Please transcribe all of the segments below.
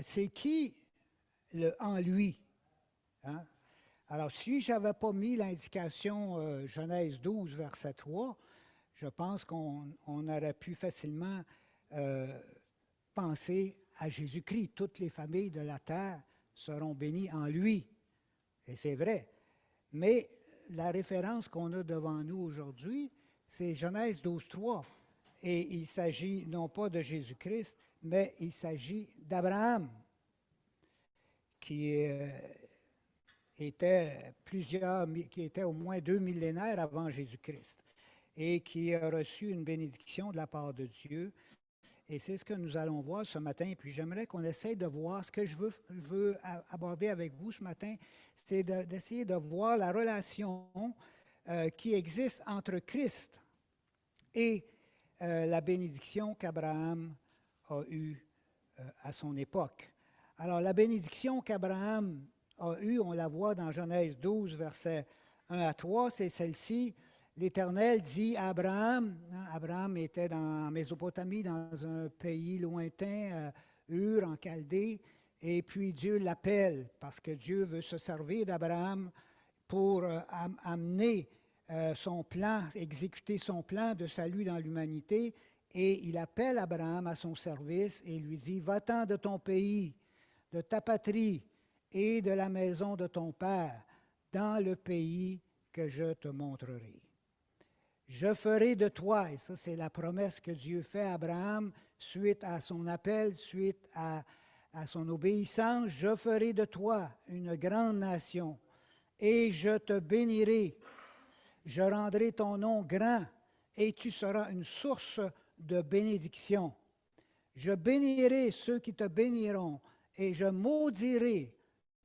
c'est qui en lui? Hein? Alors, si je n'avais pas mis l'indication Genèse 12, verset 3, je pense qu'on aurait pu facilement euh, penser à Jésus-Christ. Toutes les familles de la terre seront bénies en lui. Et c'est vrai. Mais la référence qu'on a devant nous aujourd'hui, c'est Genèse 12, 3. Et il s'agit non pas de Jésus-Christ, mais il s'agit d'Abraham, qui qui était au moins 2 millénaires avant Jésus-Christ et qui a reçu une bénédiction de la part de Dieu. Et c'est ce que nous allons voir ce matin. Puis j'aimerais qu'on essaye de voir ce que je veux aborder avec vous ce matin, c'est d'essayer de voir la relation qui existe entre Christ et la bénédiction qu'Abraham a eue à son époque. Alors, la bénédiction qu'Abraham a eue, on la voit dans Genèse 12, versets 1 à 3, c'est celle-ci. L'Éternel dit à Abraham, Abraham était dans Mésopotamie, dans un pays lointain, Ur, en Chaldée, et puis Dieu l'appelle parce que Dieu veut se servir d'Abraham pour amener son plan, exécuter son plan de salut dans l'humanité. Et il appelle Abraham à son service et lui dit, va-t'en de ton pays, de ta patrie et de la maison de ton père, dans le pays que je te montrerai. Je ferai de toi, et ça c'est la promesse que Dieu fait à Abraham suite à son appel, suite à son obéissance, je ferai de toi une grande nation et je te bénirai. Je rendrai ton nom grand et tu seras une source de bénédiction. Je bénirai ceux qui te béniront et je maudirai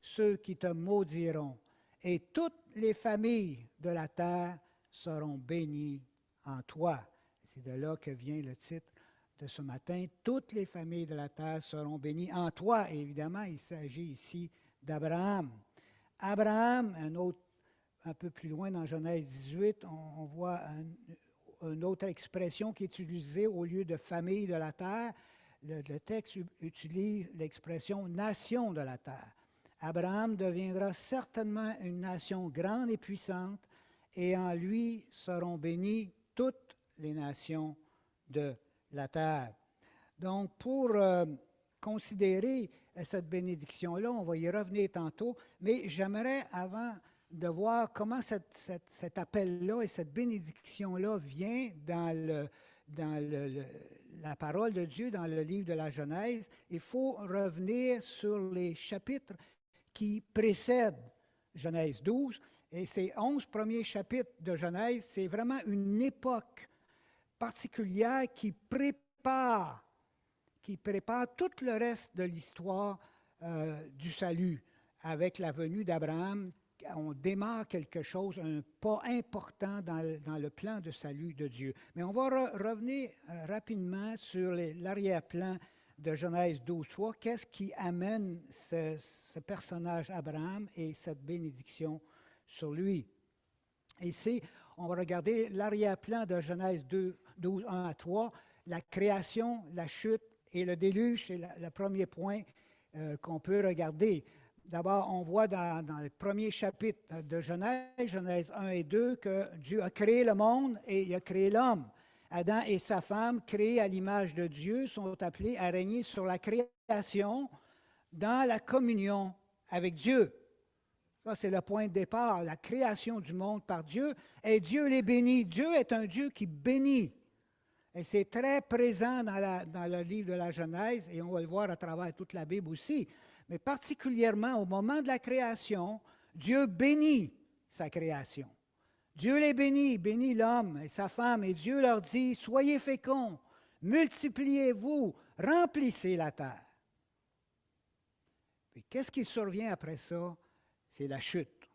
ceux qui te maudiront. Et toutes les familles de la terre seront bénies en toi. C'est de là que vient le titre de ce matin. Toutes les familles de la terre seront bénies en toi. Et évidemment, il s'agit ici d'Abraham. Abraham, un peu plus loin dans Genèse 18, on voit une autre expression qui est utilisée au lieu de famille de la terre. Le texte utilise l'expression nation de la terre. Abraham deviendra certainement une nation grande et puissante, et en lui seront bénies toutes les nations de la terre. Donc, pour considérer cette bénédiction-là, on va y revenir tantôt, mais j'aimerais, avant de voir comment cet appel-là et cette bénédiction-là vient dans la parole de Dieu, dans le livre de la Genèse, il faut revenir sur les chapitres qui précèdent Genèse 12. Et ces 11 premiers chapitres de Genèse, c'est vraiment une époque particulière qui prépare tout le reste de l'histoire du salut. Avec la venue d'Abraham, on démarre quelque chose, un pas important dans le plan de salut de Dieu. Mais on va revenir rapidement sur l'arrière-plan de Genèse 12:3. Qu'est-ce qui amène ce personnage Abraham et cette bénédiction sur lui? Ici, on va regarder l'arrière-plan de Genèse 12, 1 à 3, la création, la chute et le déluge, c'est le premier point qu'on peut regarder. D'abord, on voit dans le premier chapitre de Genèse, Genèse 1 et 2, que Dieu a créé le monde et il a créé l'homme. Adam et sa femme, créés à l'image de Dieu, sont appelés à régner sur la création dans la communion avec Dieu. Ça, c'est le point de départ, la création du monde par Dieu. Et Dieu les bénit. Dieu est un Dieu qui bénit. Et c'est très présent dans le livre de la Genèse, et on va le voir à travers toute la Bible aussi. Mais particulièrement au moment de la création, Dieu bénit sa création. Dieu les bénit, bénit l'homme et sa femme, et Dieu leur dit, soyez féconds, multipliez-vous, remplissez la terre. Puis qu'est-ce qui survient après ça? C'est la chute.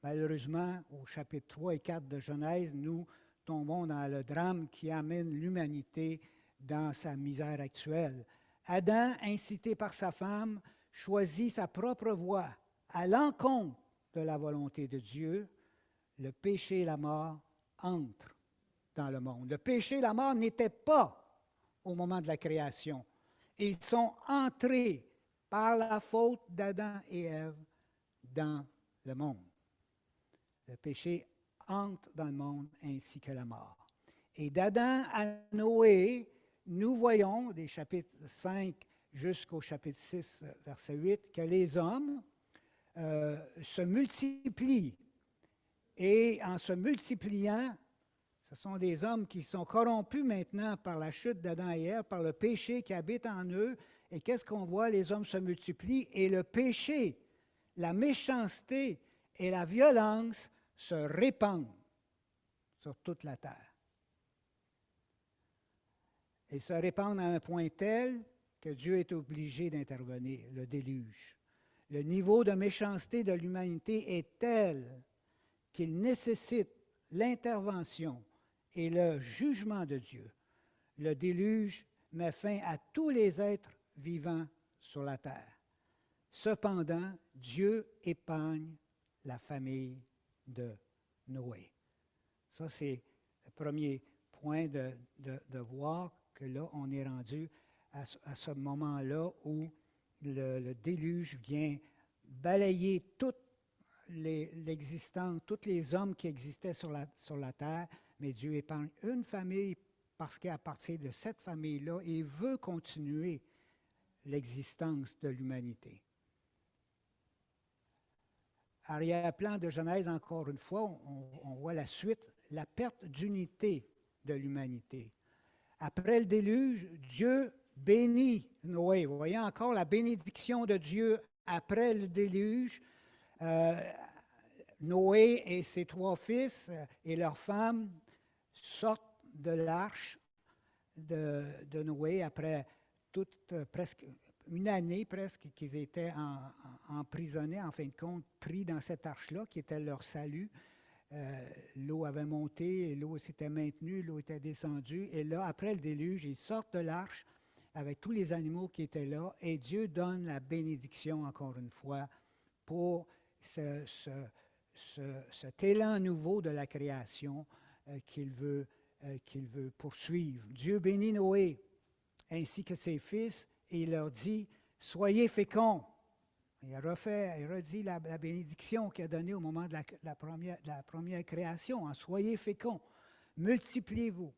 Malheureusement, au chapitre 3 et 4 de Genèse, nous tombons dans le drame qui amène l'humanité dans sa misère actuelle. Adam, incité par sa femme, choisit sa propre voie à l'encontre de la volonté de Dieu. Le péché et la mort entrent dans le monde. Le péché et la mort n'étaient pas au moment de la création. Ils sont entrés par la faute d'Adam et Ève dans le monde. Le péché entre dans le monde ainsi que la mort. Et d'Adam à Noé, nous voyons, des chapitres 5 jusqu'au chapitre 6, verset 8, que les hommes se multiplient. Et en se multipliant, ce sont des hommes qui sont corrompus maintenant par la chute d'Adam et Ève, par le péché qui habite en eux. Et qu'est-ce qu'on voit? Les hommes se multiplient et le péché, la méchanceté et la violence se répandent sur toute la terre. Et se répandent à un point tel que Dieu est obligé d'intervenir, le déluge. Le niveau de méchanceté de l'humanité est tel qu'il nécessite l'intervention et le jugement de Dieu. Le déluge met fin à tous les êtres vivants sur la terre. Cependant, Dieu épargne la famille de Noé. Ça, c'est le premier point de voir que là, on est rendu à ce moment-là où le déluge vient balayer toute l'existence, tous les hommes qui existaient sur la terre, mais Dieu épargne une famille parce qu'à partir de cette famille-là, il veut continuer l'existence de l'humanité. Arrière-plan de Genèse, encore une fois, on voit la suite, la perte d'unité de l'humanité. Après le déluge, Dieu bénit Noé. Vous voyez encore la bénédiction de Dieu après le déluge. Noé et ses 3 fils et leurs femmes sortent de l'arche de Noé après presque une année presque qu'ils étaient emprisonnés, en fin de compte, pris dans cette arche-là qui était leur salut. L'eau avait monté, l'eau s'était maintenue, l'eau était descendue. Et là, après le déluge, ils sortent de l'arche avec tous les animaux qui étaient là et Dieu donne la bénédiction, encore une fois, pour cet élan nouveau de la création qu'il veut poursuivre. Dieu bénit Noé ainsi que ses fils et il leur dit « Soyez féconds ». Il redit la bénédiction qu'il a donnée au moment de la première création. Hein. « Soyez féconds, multipliez-vous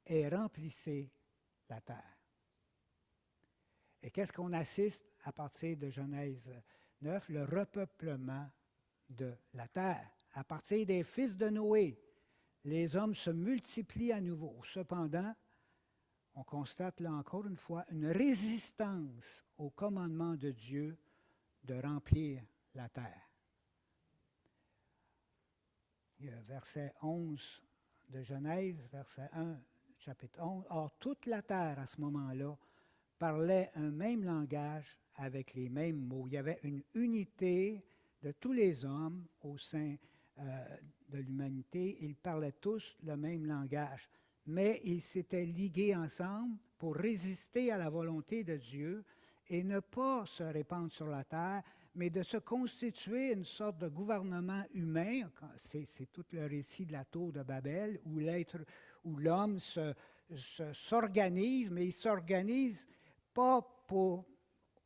et remplissez la terre ». Et qu'est-ce qu'on assiste à partir de Genèse 9? Le repeuplement de la terre. À partir des fils de Noé, les hommes se multiplient à nouveau. Cependant, on constate là encore une fois une résistance au commandement de Dieu de remplir la terre. Verset 11 de Genèse, verset 1, chapitre 11. « Or, toute la terre, à ce moment-là, parlait un même langage avec les mêmes mots. » Il y avait une unité de tous les hommes au sein de l'humanité. Ils parlaient tous le même langage. Mais ils s'étaient ligués ensemble pour résister à la volonté de Dieu et ne pas se répandre sur la terre, mais de se constituer une sorte de gouvernement humain. C'est tout le récit de la tour de Babel, où l'homme s'organise, mais il s'organise pas pour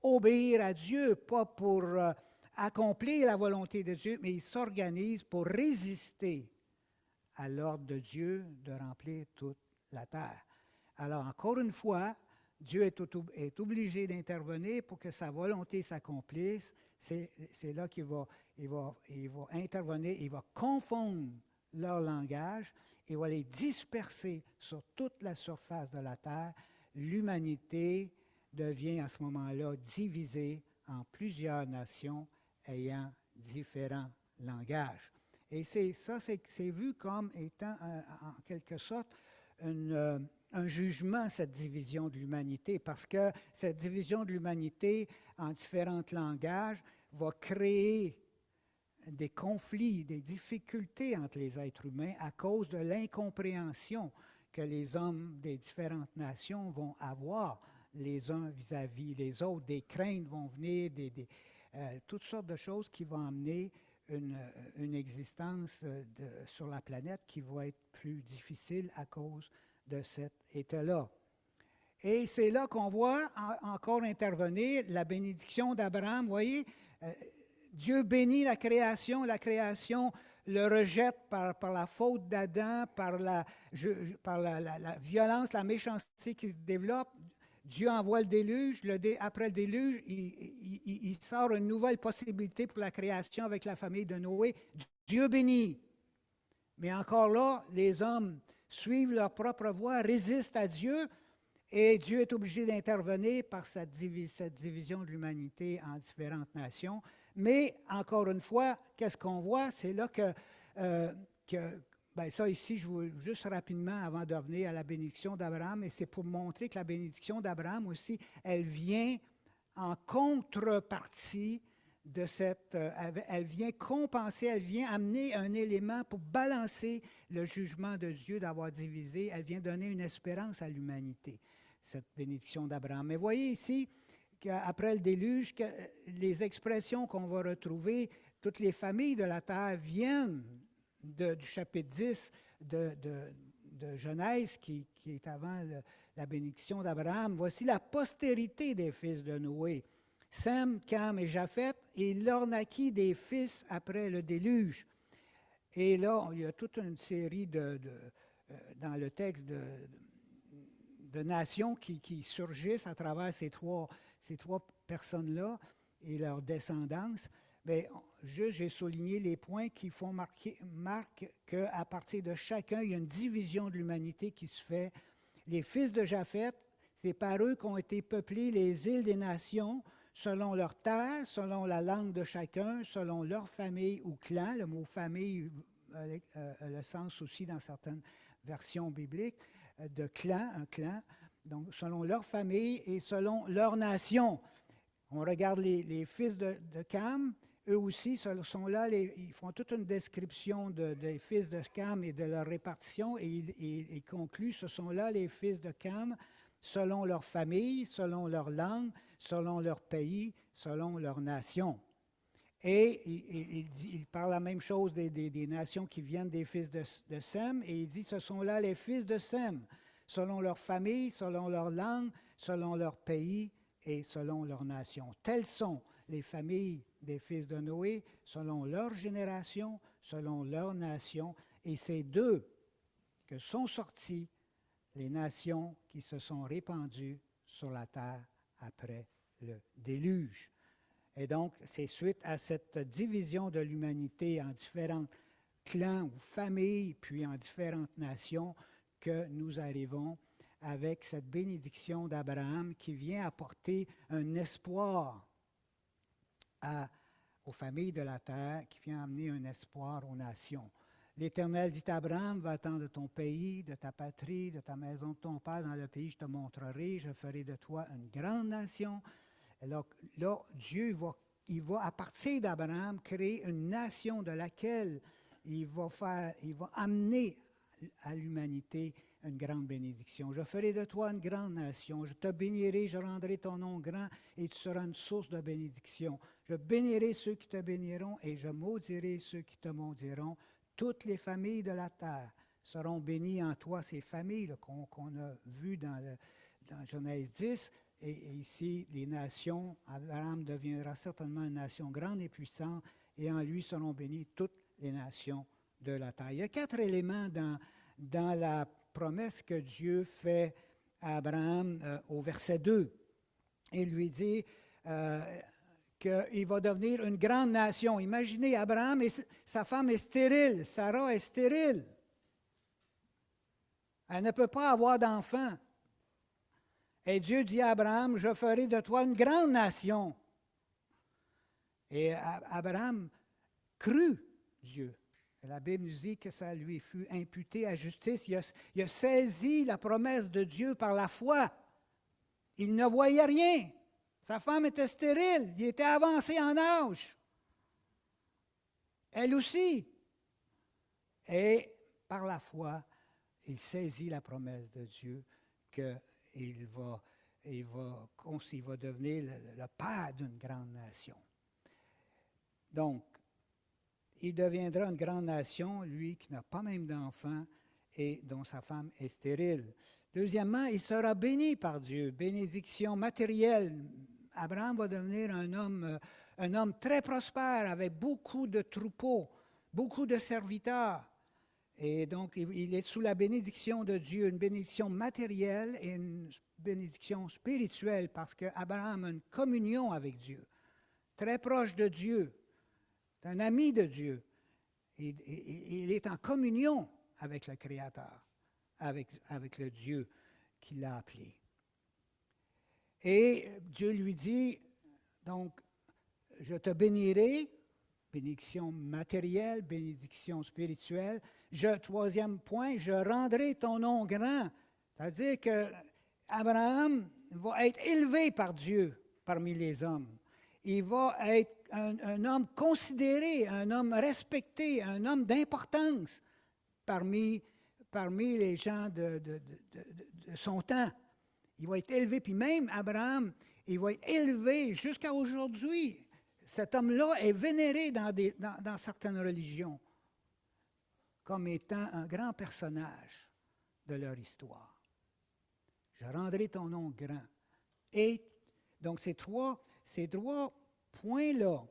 obéir à Dieu, pas pour accomplir la volonté de Dieu, mais il s'organise pour résister à l'ordre de Dieu de remplir toute la terre. Alors, encore une fois, Dieu est obligé d'intervenir pour que sa volonté s'accomplisse. C'est là qu'il va intervenir, il va confondre leur langage, il va les disperser sur toute la surface de la terre. L'humanité devient à ce moment-là divisée en plusieurs nations ayant différents langages. Et c'est vu comme étant, en quelque sorte, un jugement, cette division de l'humanité, parce que cette division de l'humanité en différents langages va créer des conflits, des difficultés entre les êtres humains à cause de l'incompréhension que les hommes des différentes nations vont avoir les uns vis-à-vis les autres. Des craintes vont venir, toutes sortes de choses qui vont amener une existence sur la planète qui va être plus difficile à cause de cet état-là. Et c'est là qu'on voit encore intervenir la bénédiction d'Abraham. Vous voyez, Dieu bénit la création le rejette par la faute d'Adam, par la violence, la méchanceté qui se développe. Dieu envoie le déluge. Après le déluge, il sort une nouvelle possibilité pour la création avec la famille de Noé. Dieu bénit. Mais encore là, les hommes suivent leur propre voie, résistent à Dieu, et Dieu est obligé d'intervenir par cette division de l'humanité en différentes nations. Mais, encore une fois, qu'est-ce qu'on voit? C'est là ça ici, je veux juste rapidement, avant de revenir à la bénédiction d'Abraham, et c'est pour montrer que la bénédiction d'Abraham aussi, elle vient en contrepartie de elle vient compenser, elle vient amener un élément pour balancer le jugement de Dieu d'avoir divisé, elle vient donner une espérance à l'humanité, cette bénédiction d'Abraham. Mais voyez ici, qu'après le déluge, les expressions qu'on va retrouver, toutes les familles de la terre viennent du chapitre 10 de Genèse, qui est avant la bénédiction d'Abraham. Voici la postérité des fils de Noé. Sem, Cam et Japheth, et il leur naquit des fils après le déluge. Et là, il y a toute une série dans le texte de nations qui surgissent à travers ces trois personnes-là et leur descendance. Mais juste, j'ai souligné les points qui marquent qu'à partir de chacun, il y a une division de l'humanité qui se fait. Les fils de Japheth, c'est par eux qu'ont été peuplées les îles des nations, selon leur terre, selon la langue de chacun, selon leur famille ou clan. Le mot famille a le sens aussi dans certaines versions bibliques de clan, un clan. Donc, selon leur famille et selon leur nation. On regarde les fils de Cam, eux aussi sont là, ils font toute une description des fils de Cam et de leur répartition, et ils concluent, ce sont là les fils de Cam, selon leur famille, selon leur langue, selon leur pays, selon leur nation. Et il parle la même chose des nations qui viennent des fils de Sem, et il dit, ce sont là les fils de Sem, selon leur famille, selon leur langue, selon leur pays et selon leur nation. Telles sont les familles des fils de Noé, selon leur génération, selon leur nation, et c'est d'eux que sont sorties les nations qui se sont répandues sur la terre après le déluge. Et donc, c'est suite à cette division de l'humanité en différents clans ou familles, puis en différentes nations, que nous arrivons avec cette bénédiction d'Abraham qui vient apporter un espoir aux familles de la terre, qui vient amener un espoir aux nations. L'Éternel dit à Abraham, va-t'en de ton pays, de ta patrie, de ta maison de ton père, dans le pays que je te montrerai, je ferai de toi une grande nation. Alors là, Dieu il va, à partir d'Abraham, créer une nation de laquelle il va amener à l'humanité une grande bénédiction. Je ferai de toi une grande nation. Je te bénirai, je rendrai ton nom grand et tu seras une source de bénédiction. Je bénirai ceux qui te béniront et je maudirai ceux qui te maudiront. Toutes les familles de la terre seront bénies en toi, ces familles qu'on a vues dans Genèse 10. Et ici, les nations, Abraham deviendra certainement une nation grande et puissante, et en lui seront bénies toutes les nations de la terre. Il y a 4 éléments dans la promesse que Dieu fait à Abraham au verset 2. Il lui dit qu'il va devenir une grande nation. Imaginez, Abraham, sa femme est stérile, Sarah est stérile. Elle ne peut pas avoir d'enfant. Et Dieu dit à Abraham, je ferai de toi une grande nation. Et Abraham crut Dieu. La Bible nous dit que ça lui fut imputé à justice. Il a saisi la promesse de Dieu par la foi. Il ne voyait rien. Sa femme était stérile. Il était avancé en âge. Elle aussi. Et par la foi, il saisit la promesse de Dieu qu'il va devenir le père d'une grande nation. Donc, il deviendra une grande nation, lui qui n'a pas même d'enfant et dont sa femme est stérile. Deuxièmement, il sera béni par Dieu, bénédiction matérielle. Abraham va devenir un homme très prospère avec beaucoup de troupeaux, beaucoup de serviteurs. Et donc, il est sous la bénédiction de Dieu, une bénédiction matérielle et une bénédiction spirituelle parce qu'Abraham a une communion avec Dieu, très proche de Dieu, un ami de Dieu. Il est en communion avec le Créateur, avec le Dieu qui l'a appelé. Et Dieu lui dit, donc, je te bénirai, bénédiction matérielle, bénédiction spirituelle. Troisième point, je rendrai ton nom grand. C'est-à-dire qu'Abraham va être élevé par Dieu parmi les hommes. Il va être un homme considéré, un homme respecté, un homme d'importance parmi les gens de son temps. Il va être élevé, puis même Abraham, il va être élevé jusqu'à aujourd'hui. Cet homme-là est vénéré dans certaines religions comme étant un grand personnage de leur histoire. Je rendrai ton nom grand. Et donc ces trois points-là,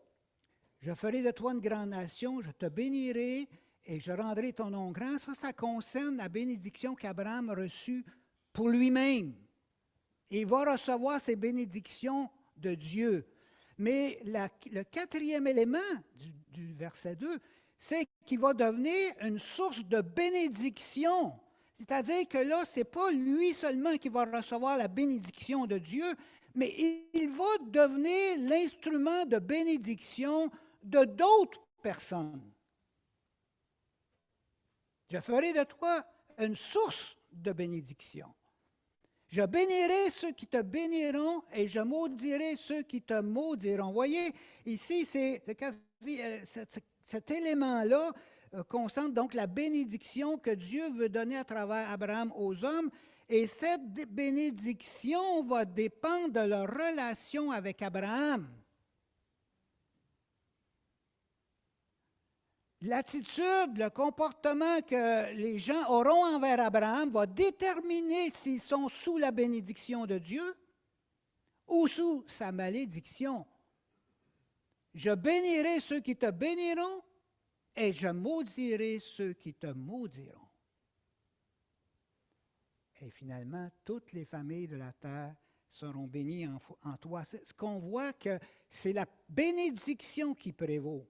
je ferai de toi une grande nation, je te bénirai et je rendrai ton nom grand. Ça concerne la bénédiction qu'Abraham a reçue pour lui-même. Il va recevoir ces bénédictions de Dieu. Mais le quatrième élément du verset 2, c'est qu'il va devenir une source de bénédiction. C'est-à-dire que là, ce n'est pas lui seulement qui va recevoir la bénédiction de Dieu, mais il va devenir l'instrument de bénédiction de d'autres personnes. Je ferai de toi une source de bénédiction. Je bénirai ceux qui te béniront et je maudirai ceux qui te maudiront. Vous voyez, ici, cet élément-là concentre donc la bénédiction que Dieu veut donner à travers Abraham aux hommes. Et cette bénédiction va dépendre de leur relation avec Abraham. L'attitude, le comportement que les gens auront envers Abraham va déterminer s'ils sont sous la bénédiction de Dieu ou sous sa malédiction. Je bénirai ceux qui te béniront et je maudirai ceux qui te maudiront. Et finalement, toutes les familles de la terre seront bénies en toi. Ce qu'on voit que c'est la bénédiction qui prévaut.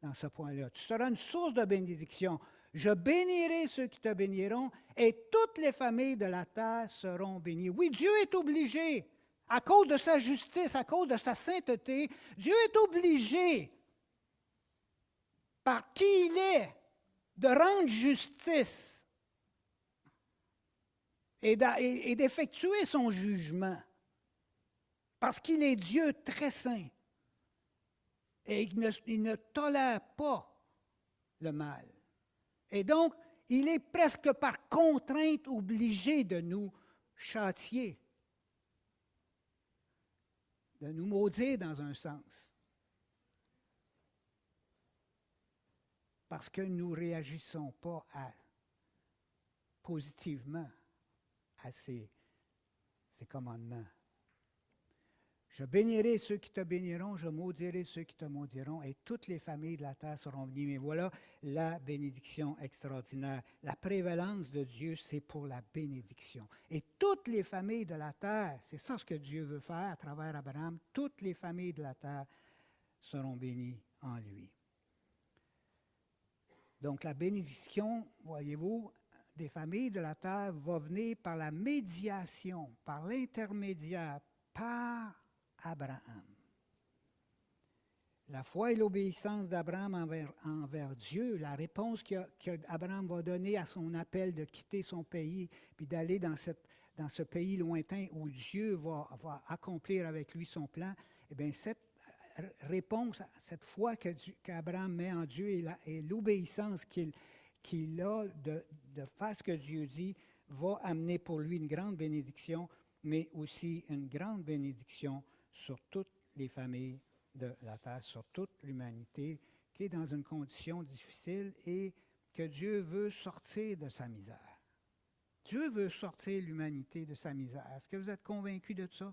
Dans ce point-là. Tu seras une source de bénédiction. Je bénirai ceux qui te béniront et toutes les familles de la terre seront bénies. Oui, Dieu est obligé, à cause de sa justice, à cause de sa sainteté, Dieu est obligé, par qui il est, de rendre justice et d'effectuer son jugement, parce qu'il est Dieu très saint. Et il ne tolère pas le mal. Et donc, il est presque par contrainte obligé de nous châtier, de nous maudire dans un sens. Parce que nous ne réagissons pas positivement à ces commandements. Je bénirai ceux qui te béniront, je maudirai ceux qui te maudiront, et toutes les familles de la terre seront bénies. Mais voilà la bénédiction extraordinaire. La prévalence de Dieu, c'est pour la bénédiction. Et toutes les familles de la terre, c'est ça ce que Dieu veut faire à travers Abraham, toutes les familles de la terre seront bénies en lui. Donc la bénédiction, voyez-vous, des familles de la terre va venir par la médiation, par l'intermédiaire, par Abraham. La foi et l'obéissance d'Abraham envers Dieu, la réponse qu'Abraham va donner à son appel de quitter son pays puis d'aller dans ce pays lointain où Dieu va accomplir avec lui son plan, eh bien, cette réponse, cette foi qu'Abraham met en Dieu et l'obéissance qu'il a de faire ce que Dieu dit va amener pour lui une grande bénédiction, mais aussi une grande bénédiction sur toutes les familles de la terre, sur toute l'humanité qui est dans une condition difficile et que Dieu veut sortir de sa misère. Dieu veut sortir l'humanité de sa misère. Est-ce que vous êtes convaincus de ça?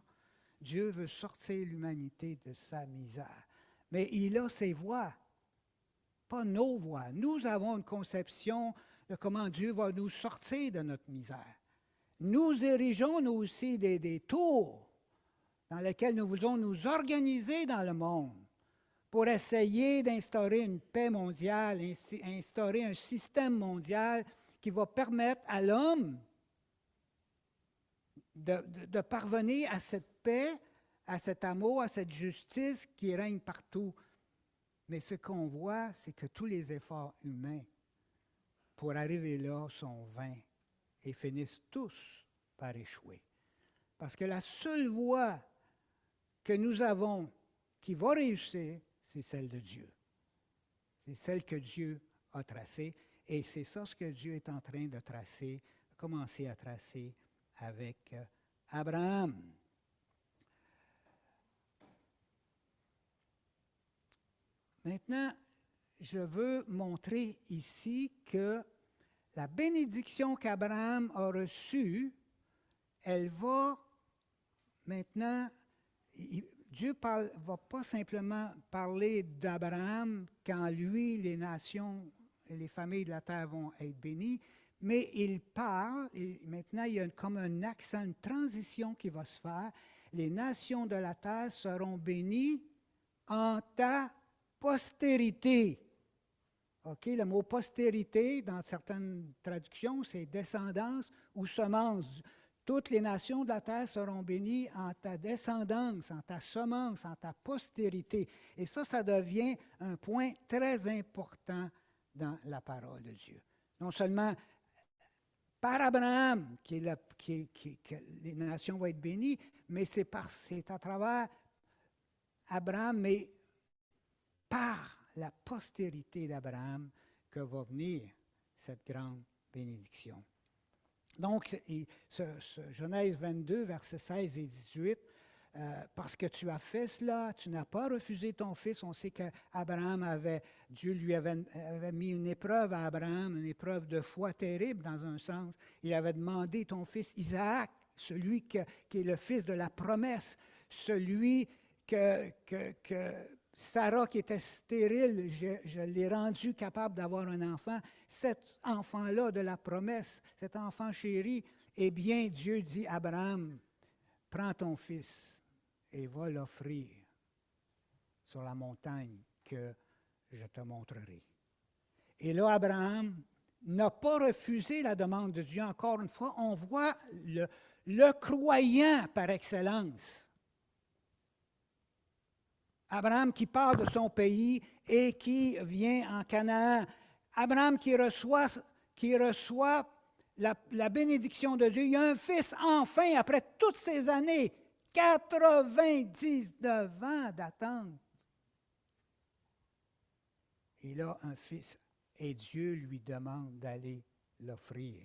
Dieu veut sortir l'humanité de sa misère. Mais il a ses voies, pas nos voies. Nous avons une conception de comment Dieu va nous sortir de notre misère. Nous érigeons, nous aussi, des tours dans lesquels nous voulons nous organiser dans le monde pour essayer d'instaurer une paix mondiale, instaurer un système mondial qui va permettre à l'homme de parvenir à cette paix, à cet amour, à cette justice qui règne partout. Mais ce qu'on voit, c'est que tous les efforts humains pour arriver là sont vains et finissent tous par échouer. Parce que la seule voie que nous avons qui va réussir, c'est celle de Dieu. C'est celle que Dieu a tracée. Et c'est ça ce que Dieu est en train de tracer, de commencer à tracer avec Abraham. Maintenant, je veux montrer ici que la bénédiction qu'Abraham a reçue, elle va maintenant, Dieu ne va pas simplement parler d'Abraham quand lui, les nations et les familles de la terre vont être bénies, mais il parle, et maintenant il y a comme un accent, une transition qui va se faire. Les nations de la terre seront bénies en ta postérité. OK, le mot postérité, dans certaines traductions, c'est descendance ou semence. Toutes les nations de la terre seront bénies en ta descendance, en ta semence, en ta postérité. Et ça devient un point très important dans la parole de Dieu. Non seulement par Abraham que les nations vont être bénies, mais c'est à travers Abraham, mais par la postérité d'Abraham que va venir cette grande bénédiction. Donc, Genèse 22, versets 16 et 18, parce que tu as fait cela, tu n'as pas refusé ton fils. On sait qu'Abraham Dieu lui avait mis une épreuve à Abraham, une épreuve de foi terrible dans un sens. Il avait demandé ton fils Isaac, celui qui est le fils de la promesse, celui que Sarah, qui était stérile, je l'ai rendu capable d'avoir un enfant. Cet enfant-là de la promesse, cet enfant chéri, eh bien, Dieu dit à Abraham, prends ton fils et va l'offrir sur la montagne que je te montrerai. Et là, Abraham n'a pas refusé la demande de Dieu. Encore une fois, on voit le croyant par excellence. Abraham qui part de son pays et qui vient en Canaan. Abraham qui reçoit la bénédiction de Dieu. Il y a un fils enfin, après toutes ces années, 99 ans d'attente. Il a un fils et Dieu lui demande d'aller l'offrir,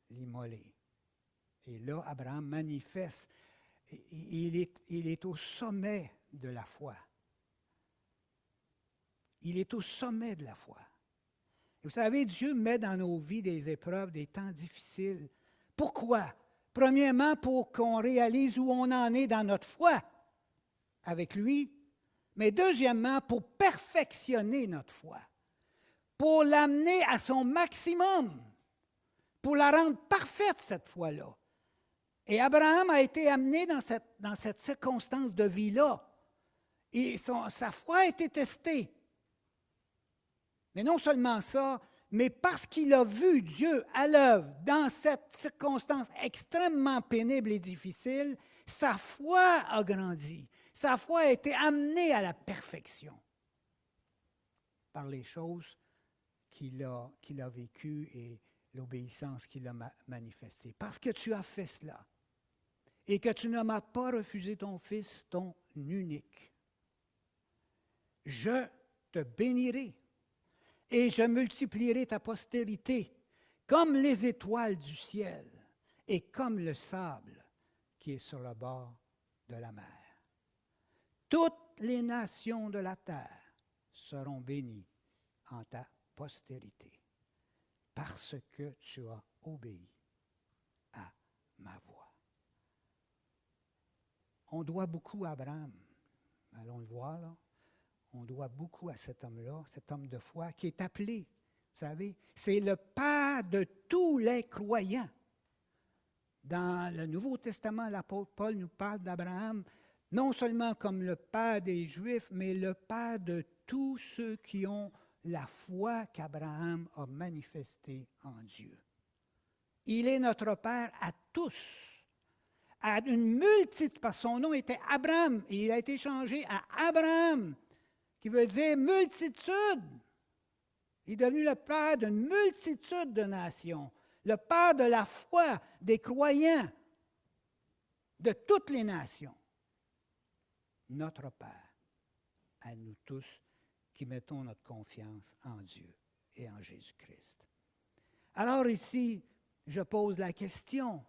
l'immoler. Et là, Abraham manifeste, il est au sommet de la foi. Il est au sommet de la foi. Et vous savez, Dieu met dans nos vies des épreuves, des temps difficiles. Pourquoi? Premièrement, pour qu'on réalise où on en est dans notre foi avec lui, mais deuxièmement, pour perfectionner notre foi, pour l'amener à son maximum, pour la rendre parfaite cette foi-là. Et Abraham a été amené dans cette circonstance de vie-là. Et sa foi a été testée. Mais non seulement ça, mais parce qu'il a vu Dieu à l'œuvre dans cette circonstance extrêmement pénible et difficile, sa foi a grandi. Sa foi a été amenée à la perfection par les choses qu'il a vécues et l'obéissance qu'il a manifestée. Parce que tu as fait cela et que tu ne m'as pas refusé ton fils, ton unique, je te bénirai et je multiplierai ta postérité comme les étoiles du ciel et comme le sable qui est sur le bord de la mer. Toutes les nations de la terre seront bénies en ta postérité parce que tu as obéi ma voix. On doit beaucoup à Abraham. Allons le voir, là. On doit beaucoup à cet homme-là, cet homme de foi, qui est appelé, vous savez, c'est le père de tous les croyants. Dans le Nouveau Testament, l'apôtre Paul nous parle d'Abraham, non seulement comme le père des Juifs, mais le père de tous ceux qui ont la foi qu'Abraham a manifestée en Dieu. Il est notre père à tous. À une multitude, parce que son nom était Abraham, et il a été changé à Abraham, qui veut dire multitude. Il est devenu le père d'une multitude de nations, le père de la foi des croyants de toutes les nations. Notre Père, à nous tous qui mettons notre confiance en Dieu et en Jésus-Christ. Alors ici, je pose la question,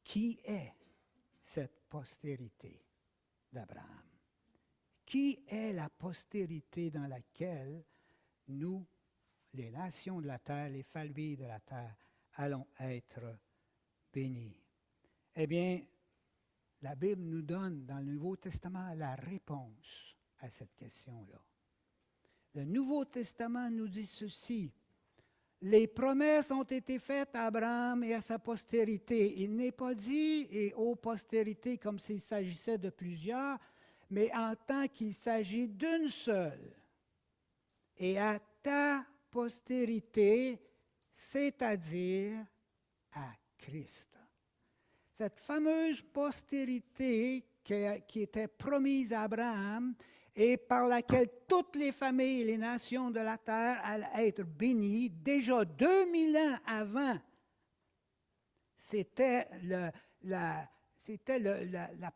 qui est cette postérité d'Abraham? Qui est la postérité dans laquelle nous, les nations de la terre, les familles de la terre, allons être bénis? Eh bien, la Bible nous donne dans le Nouveau Testament la réponse à cette question-là. Le Nouveau Testament nous dit ceci: les promesses ont été faites à Abraham et à sa postérité. Il n'est pas dit « et aux postérités » comme s'il s'agissait de plusieurs, mais en tant qu'il s'agit d'une seule. Et à ta postérité, c'est-à-dire à Christ. Cette fameuse postérité qui était promise à Abraham et par laquelle toutes les familles et les nations de la terre allaient être bénies, déjà 2000 ans avant, c'était la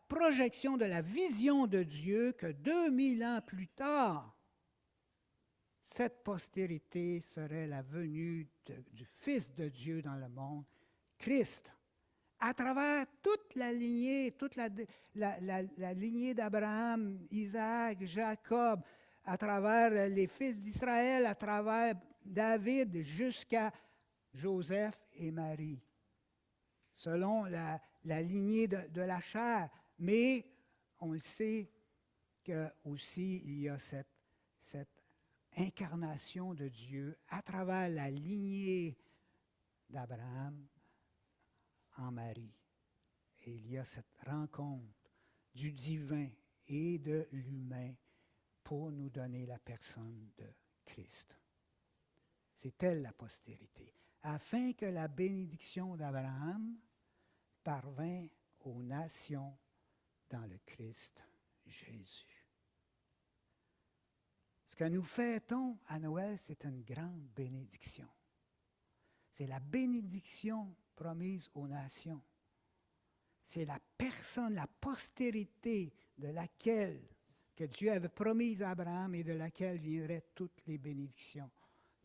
projection de la vision de Dieu que 2000 ans plus tard, cette postérité serait la venue du Fils de Dieu dans le monde, Christ. À travers toute la lignée, la lignée d'Abraham, Isaac, Jacob, à travers les fils d'Israël, à travers David, jusqu'à Joseph et Marie, selon la lignée de la chair. Mais on le sait qu'aussi il y a cette incarnation de Dieu à travers la lignée d'Abraham en Marie. Et il y a cette rencontre du divin et de l'humain pour nous donner la personne de Christ. C'est elle la postérité, afin que la bénédiction d'Abraham parvint aux nations dans le Christ Jésus. Ce que nous fêtons à Noël, c'est une grande bénédiction. C'est la bénédiction promise aux nations. C'est la personne, la postérité de laquelle que Dieu avait promise à Abraham et de laquelle viendraient toutes les bénédictions.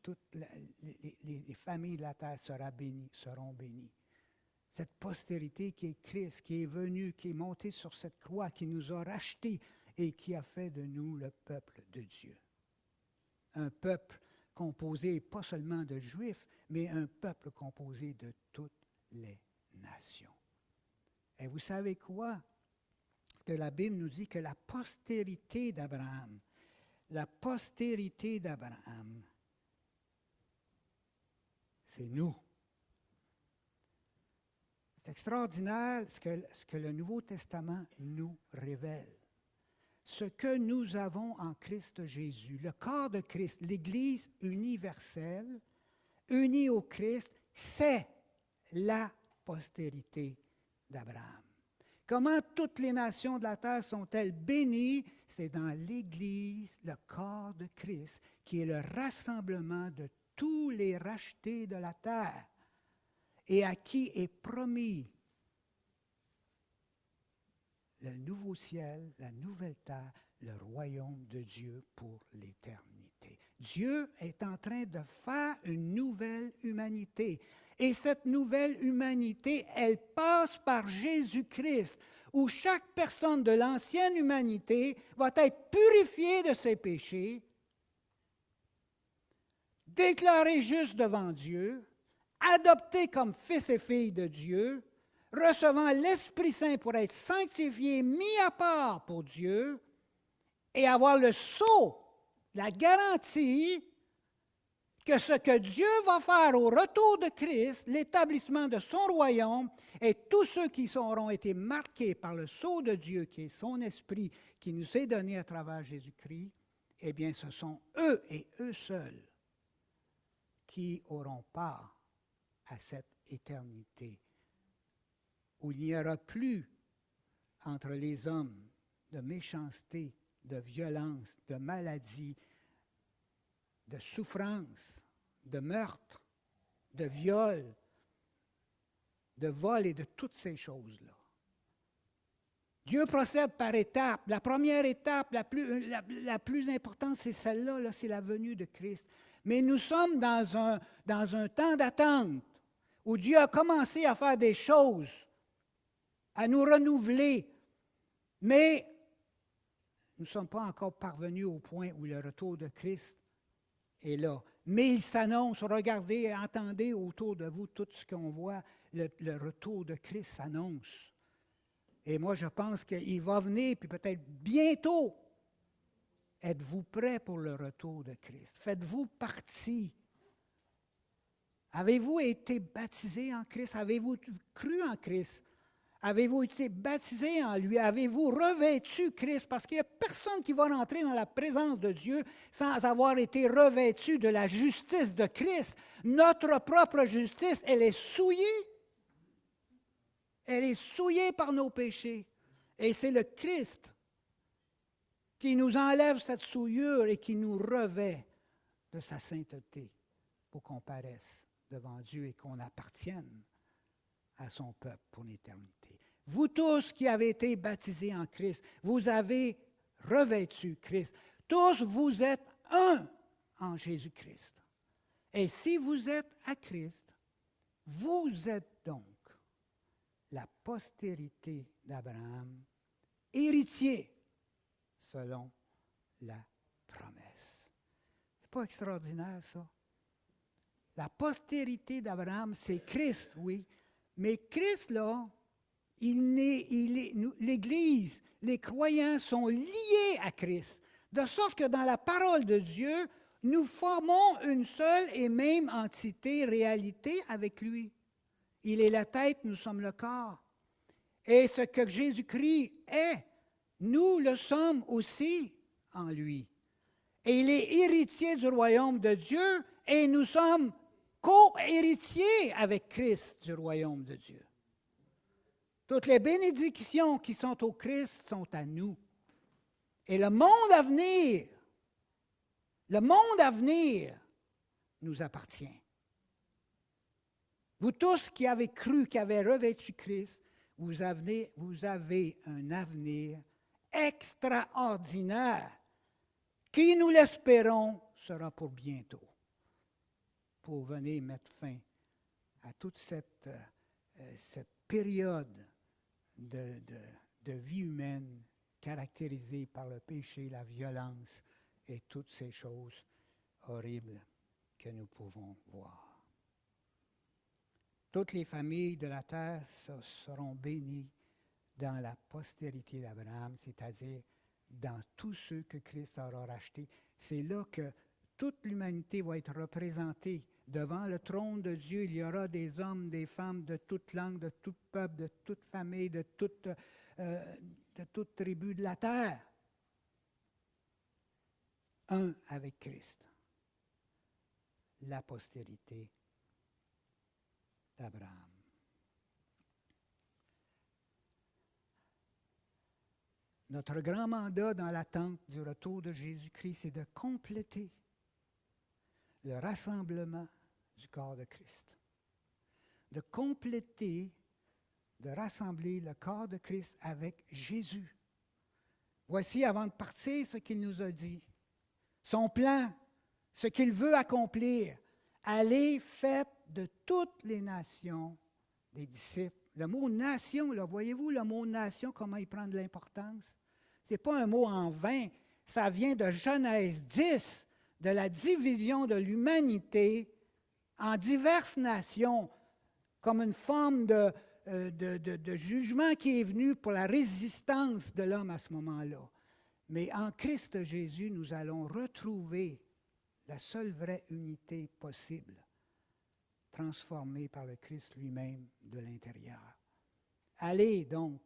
Toutes les familles de la terre seront bénies. Cette postérité qui est Christ, qui est venu, qui est monté sur cette croix, qui nous a rachetés et qui a fait de nous le peuple de Dieu. Un peuple composé pas seulement de Juifs, mais un peuple composé de toutes les nations. Et vous savez quoi? Parce que la Bible nous dit que la postérité d'Abraham, c'est nous. C'est extraordinaire ce que le Nouveau Testament nous révèle. Ce que nous avons en Christ Jésus, le corps de Christ, l'Église universelle, unie au Christ, c'est la postérité d'Abraham. Comment toutes les nations de la terre sont-elles bénies? C'est dans l'Église, le corps de Christ, qui est le rassemblement de tous les rachetés de la terre et à qui est promis le nouveau ciel, la nouvelle terre, le royaume de Dieu pour l'éternité. Dieu est en train de faire une nouvelle humanité. Et cette nouvelle humanité, elle passe par Jésus-Christ, où chaque personne de l'ancienne humanité va être purifiée de ses péchés, déclarée juste devant Dieu, adoptés comme fils et filles de Dieu, recevant l'Esprit Saint pour être sanctifiés, mis à part pour Dieu, et avoir le sceau, la garantie que ce que Dieu va faire au retour de Christ, l'établissement de son royaume, et tous ceux qui auront été marqués par le sceau de Dieu, qui est son esprit, qui nous est donné à travers Jésus-Christ, eh bien, ce sont eux et eux seuls qui auront part à cette éternité, où il n'y aura plus entre les hommes de méchanceté, de violence, de maladie, de souffrance, de meurtre, de viol, de vol et de toutes ces choses-là. Dieu procède par étapes. La première étape, la plus importante, c'est celle-là, là, c'est la venue de Christ. Mais nous sommes dans un temps d'attente où Dieu a commencé à faire des choses, à nous renouveler, mais nous ne sommes pas encore parvenus au point où le retour de Christ est là. Mais il s'annonce, regardez, entendez autour de vous tout ce qu'on voit, le retour de Christ s'annonce. Et moi, je pense qu'il va venir, puis peut-être bientôt. Êtes-vous prêts pour le retour de Christ? Faites-vous partie? Avez-vous été baptisé en Christ? Avez-vous cru en Christ? Avez-vous été baptisé en lui? Avez-vous revêtu Christ? Parce qu'il n'y a personne qui va rentrer dans la présence de Dieu sans avoir été revêtu de la justice de Christ. Notre propre justice, elle est souillée. Elle est souillée par nos péchés. Et c'est le Christ qui nous enlève cette souillure et qui nous revêt de sa sainteté pour qu'on paraisse devant Dieu et qu'on appartienne à son peuple pour l'éternité. Vous tous qui avez été baptisés en Christ, vous avez revêtu Christ. Tous vous êtes un en Jésus-Christ. Et si vous êtes à Christ, vous êtes donc la postérité d'Abraham, héritier selon la promesse. Ce n'est pas extraordinaire, ça? La postérité d'Abraham, c'est Christ, oui. Mais Christ, là, l'Église, les croyants sont liés à Christ. De sorte que dans la parole de Dieu, nous formons une seule et même entité, réalité avec lui. Il est la tête, nous sommes le corps. Et ce que Jésus-Christ est, nous le sommes aussi en lui. Et il est héritier du royaume de Dieu et nous sommes co-héritiers avec Christ du royaume de Dieu. Toutes les bénédictions qui sont au Christ sont à nous. Et le monde à venir nous appartient. Vous tous qui avez cru, qui avez revêtu Christ, vous avez un avenir extraordinaire qui, nous l'espérons, sera pour bientôt, pour venir mettre fin à toute cette période de vie humaine caractérisée par le péché, la violence et toutes ces choses horribles que nous pouvons voir. Toutes les familles de la terre seront bénies dans la postérité d'Abraham, c'est-à-dire dans tous ceux que Christ aura rachetés. C'est là que toute l'humanité va être représentée. Devant le trône de Dieu, il y aura des hommes, des femmes de toute langue, de tout peuple, de toute famille, de toute tribu de la terre. Un avec Christ. La postérité d'Abraham. Notre grand mandat dans l'attente du retour de Jésus-Christ, c'est de compléter le rassemblement du corps de Christ. De compléter, de rassembler le corps de Christ avec Jésus. Voici, avant de partir, ce qu'il nous a dit. Son plan, ce qu'il veut accomplir. Allez, faites de toutes les nations des disciples. Le mot nation, là, voyez-vous le mot nation, comment il prend de l'importance? Ce n'est pas un mot en vain. Ça vient de Genèse 10, de la division de l'humanité en diverses nations, comme une forme de jugement qui est venu pour la résistance de l'homme à ce moment-là. Mais en Christ Jésus, nous allons retrouver la seule vraie unité possible, transformée par le Christ lui-même de l'intérieur. Allez donc,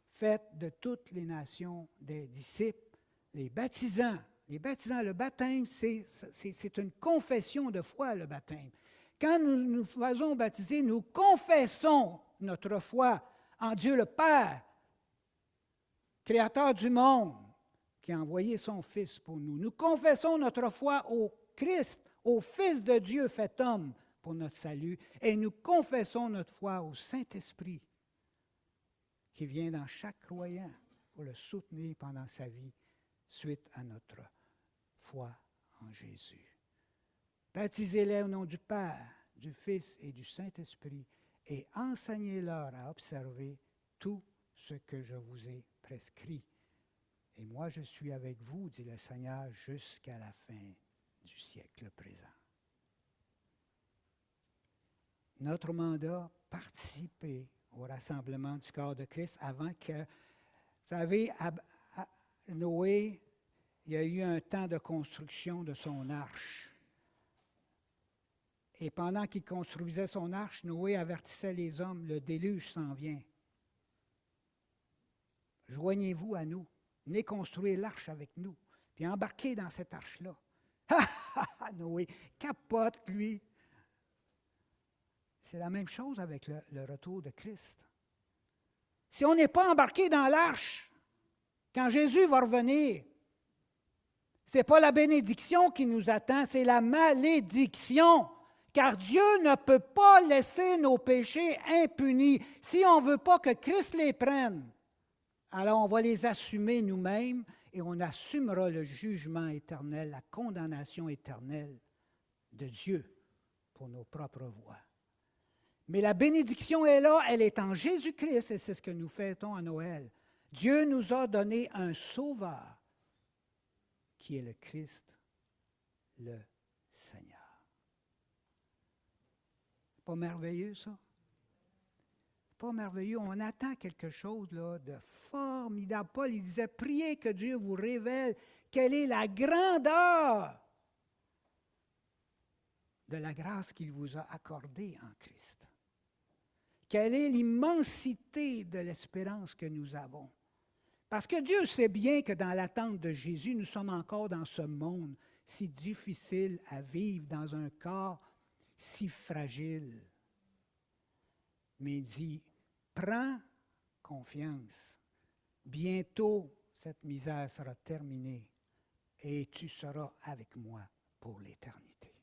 faites de toutes les nations des disciples, les baptisant. Le baptême, c'est une confession de foi, le baptême. Quand nous nous faisons baptiser, nous confessons notre foi en Dieu le Père, Créateur du monde, qui a envoyé son Fils pour nous. Nous confessons notre foi au Christ, au Fils de Dieu fait homme pour notre salut, et nous confessons notre foi au Saint-Esprit qui vient dans chaque croyant pour le soutenir pendant sa vie suite à notre foi en Jésus. Baptisez-les au nom du Père, du Fils et du Saint-Esprit et enseignez-leur à observer tout ce que je vous ai prescrit. Et moi, je suis avec vous, dit le Seigneur, jusqu'à la fin du siècle présent. Notre mandat, participer au rassemblement du corps de Christ avant que, vous savez, à Noé, il y a eu un temps de construction de son arche. Et pendant qu'il construisait son arche, Noé avertissait les hommes, le déluge s'en vient. Joignez-vous à nous, venez construire l'arche avec nous, puis embarquez dans cette arche-là. Noé capote, lui. C'est la même chose avec le retour de Christ. Si on n'est pas embarqué dans l'arche, quand Jésus va revenir, ce n'est pas la bénédiction qui nous attend, c'est la malédiction. Car Dieu ne peut pas laisser nos péchés impunis. Si on ne veut pas que Christ les prenne, alors on va les assumer nous-mêmes et on assumera le jugement éternel, la condamnation éternelle de Dieu pour nos propres voies. Mais la bénédiction est là, elle est en Jésus-Christ et c'est ce que nous fêtons à Noël. Dieu nous a donné un sauveur qui est le Christ, le Seigneur. Pas merveilleux, ça? Pas merveilleux. On attend quelque chose là, de formidable. Paul, il disait, priez que Dieu vous révèle quelle est la grandeur de la grâce qu'il vous a accordée en Christ. Quelle est l'immensité de l'espérance que nous avons. Parce que Dieu sait bien que dans l'attente de Jésus, nous sommes encore dans ce monde si difficile à vivre, dans un corps si fragile. Mais il dit, prends confiance. Bientôt, cette misère sera terminée et tu seras avec moi pour l'éternité.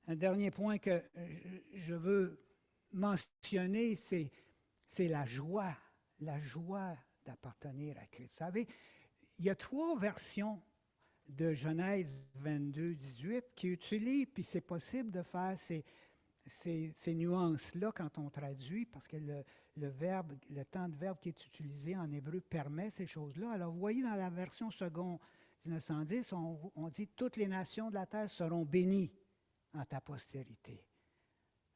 Un dernier point que je veux mentionner, c'est la joie d'appartenir à Christ. Vous savez, il y a 3 versions de Genèse 22, 18 qui utilisent, puis c'est possible de faire ces nuances-là quand on traduit, parce que le temps de verbe qui est utilisé en hébreu permet ces choses-là. Alors, vous voyez, dans la version seconde 1910, on dit « Toutes les nations de la terre seront bénies en ta postérité ».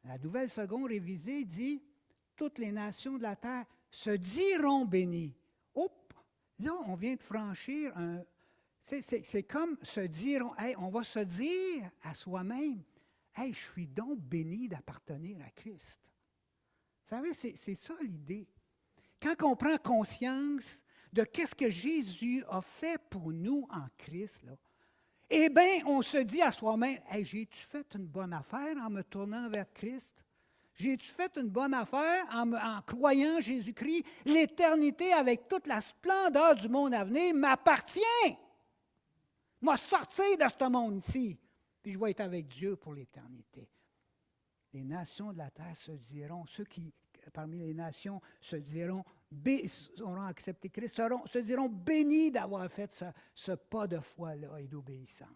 La nouvelle seconde révisée dit « Toutes les nations de la terre se diront bénies ». Oups! Là, on vient de franchir un... C'est comme se dire, hey, on va se dire à soi-même, hey, je suis donc béni d'appartenir à Christ. Vous savez, c'est ça l'idée. Quand on prend conscience de qu'est-ce que Jésus a fait pour nous en Christ, là, eh bien, on se dit à soi-même, hey, j'ai-tu fait une bonne affaire en me tournant vers Christ? J'ai-tu fait une bonne affaire en croyant Jésus-Christ? L'éternité avec toute la splendeur du monde à venir m'appartient. Moi, sortir de ce monde-ci, puis je vais être avec Dieu pour l'éternité. Les nations de la terre se diront, ceux qui, parmi les nations, auront accepté Christ, se diront bénis d'avoir fait ce pas de foi-là et d'obéissance.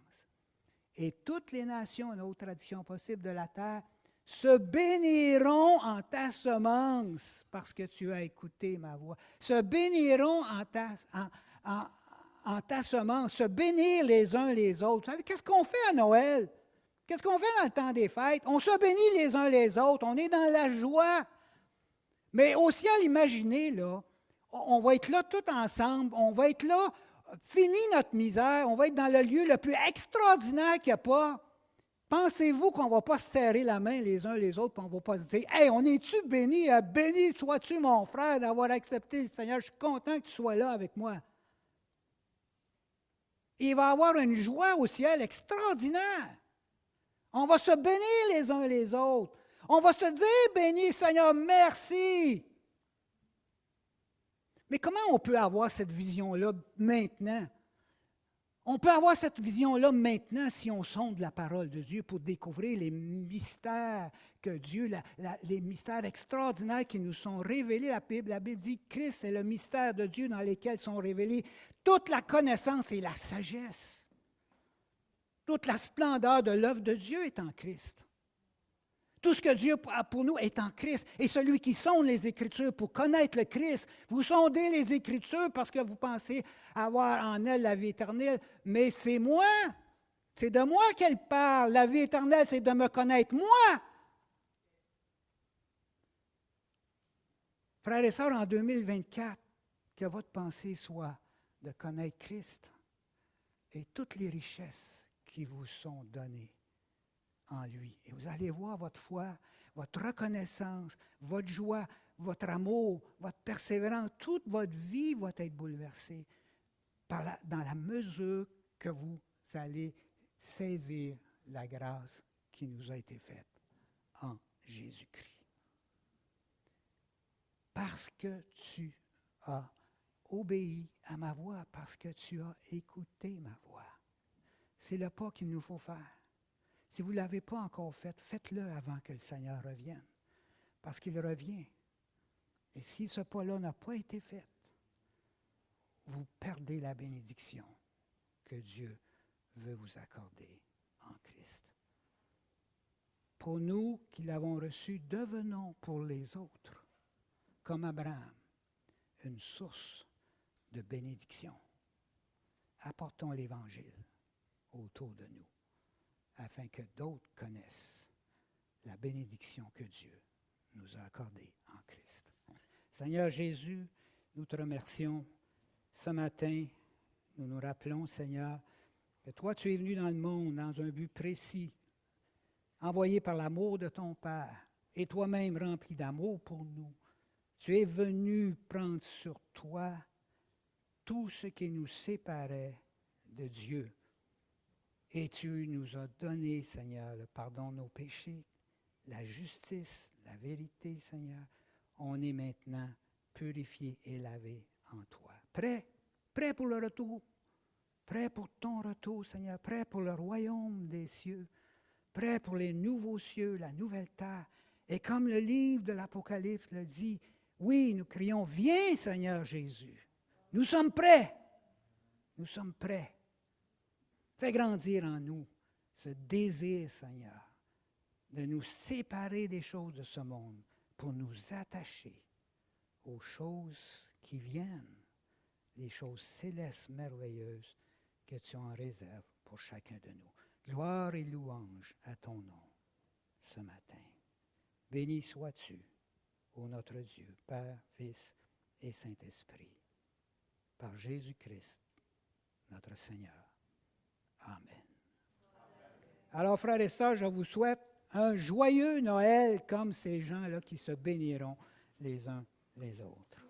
Et toutes les nations, une autre tradition possible de la terre, se béniront en ta semence parce que tu as écouté ma voix. Se béniront en ta semence, se bénir les uns les autres. Vous savez, qu'est-ce qu'on fait à Noël? Qu'est-ce qu'on fait dans le temps des fêtes? On se bénit les uns les autres, on est dans la joie. Mais au ciel, imaginez, là, on va être là tout ensemble, on va être là, fini notre misère, on va être dans le lieu le plus extraordinaire qu'il n'y a pas. Pensez-vous qu'on ne va pas se serrer la main les uns les autres, et on ne va pas se dire, « Hey, on est-tu béni? Béni sois-tu, mon frère, d'avoir accepté le Seigneur. Je suis content que tu sois là avec moi. » Il va y avoir une joie au ciel extraordinaire. On va se bénir les uns les autres. On va se dire, béni Seigneur, merci. Mais comment on peut avoir cette vision-là maintenant? On peut avoir cette vision-là maintenant si on sonde la parole de Dieu pour découvrir les mystères que Dieu, les mystères extraordinaires qui nous sont révélés. La Bible dit que Christ est le mystère de Dieu dans lequel sont révélés toute la connaissance et la sagesse. Toute la splendeur de l'œuvre de Dieu est en Christ. Tout ce que Dieu a pour nous est en Christ. Et celui qui sonde les Écritures pour connaître le Christ, vous sondez les Écritures parce que vous pensez avoir en elle la vie éternelle, mais c'est moi. C'est de moi qu'elle parle. La vie éternelle, c'est de me connaître moi. Frères et sœurs, en 2024, que votre pensée soit de connaître Christ et toutes les richesses qui vous sont données en lui. Et vous allez voir votre foi, votre reconnaissance, votre joie, votre amour, votre persévérance, toute votre vie va être bouleversée dans la mesure que vous allez saisir la grâce qui nous a été faite en Jésus-Christ. Parce que tu as obéi à ma voix, parce que tu as écouté ma voix. C'est le pas qu'il nous faut faire. Si vous ne l'avez pas encore fait, faites-le avant que le Seigneur revienne, parce qu'il revient. Et si ce pas-là n'a pas été fait, vous perdez la bénédiction que Dieu veut vous accorder en Christ. Pour nous qui l'avons reçu, devenons pour les autres, comme Abraham, une source de bénédiction. Apportons l'Évangile autour de nous, afin que d'autres connaissent la bénédiction que Dieu nous a accordée en Christ. Seigneur Jésus, nous te remercions. Ce matin, nous nous rappelons, Seigneur, que toi, tu es venu dans le monde dans un but précis, envoyé par l'amour de ton Père, et toi-même rempli d'amour pour nous. Tu es venu prendre sur toi tout ce qui nous séparait de Dieu. Et tu nous as donné, Seigneur, le pardon de nos péchés, la justice, la vérité, Seigneur. On est maintenant purifié et lavé en toi. Prêt pour le retour, prêt pour ton retour, Seigneur, prêt pour le royaume des cieux, prêt pour les nouveaux cieux, la nouvelle terre. Et comme le livre de l'Apocalypse le dit, oui, nous crions, viens, Seigneur Jésus. Nous sommes prêts. Nous sommes prêts. Fais grandir en nous ce désir, Seigneur, de nous séparer des choses de ce monde pour nous attacher aux choses qui viennent, les choses célestes, merveilleuses que tu en réserves pour chacun de nous. Gloire et louange à ton nom ce matin. Béni sois-tu, ô notre Dieu, Père, Fils et Saint-Esprit, par Jésus-Christ, notre Seigneur. Amen. Alors, frères et sœurs, je vous souhaite un joyeux Noël comme ces gens-là qui se béniront les uns les autres.